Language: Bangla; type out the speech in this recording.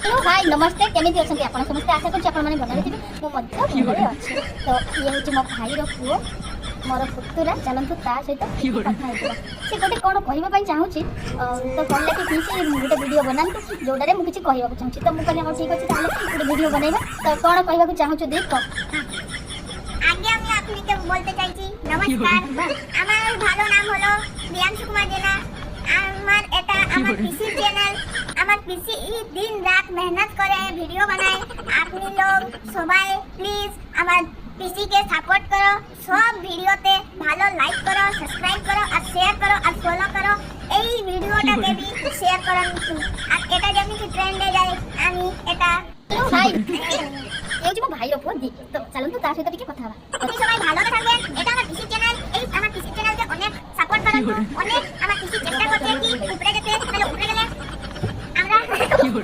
हेलो हाय नमस्ते केमिति अछंती आपण समस्त आशा करछि आपण माने भलरे थिबे मो मध्य भलरे अछि तो ये होछि मो भाई रो पुओ मोर पुतुरा चलंतु ता सहित कथा हेतु से गोटे कोन कहिबा पई चाहूछि तो कहले कि किसी गोटे वीडियो बनांतु जोडारे मु किछि कहिबा चाहूछि तो मु कहले हां ठीक अछि ताले गोटे वीडियो बनाइबा तो कोन कहिबा चाहूछु देख तो আগে আমি আপনাকে বলতে চাইছি নমস্কার আমার ভালো নাম হলো রিয়াংশু কুমার জেনা আমার এটা আমার পিসি চ্যানেল আমার পিসি দিন রাত মেহনত করে ভিডিও বানায় আপনি লোক সবাই প্লিজ আমার পিসি কে সাপোর্ট করো সব ভিডিওতে ভালো লাইক করো সাবস্ক্রাইব করো আর শেয়ার করো আর ফলো করো এই ভিডিওটাকে भी শেয়ার করো আর এটা যেমনি ট্রেন্ডে যায় আমি এটা हेलो हाय এই যে মো ভাই रो पुओ दी तो चलंतु ता सहित टिके कथा हवा সবাই ভালো থাকবেন এটা আমার পিসি চ্যানেল এই আমার পিসি চ্যানেলকে অনেক সাপোর্ট করুন অনেক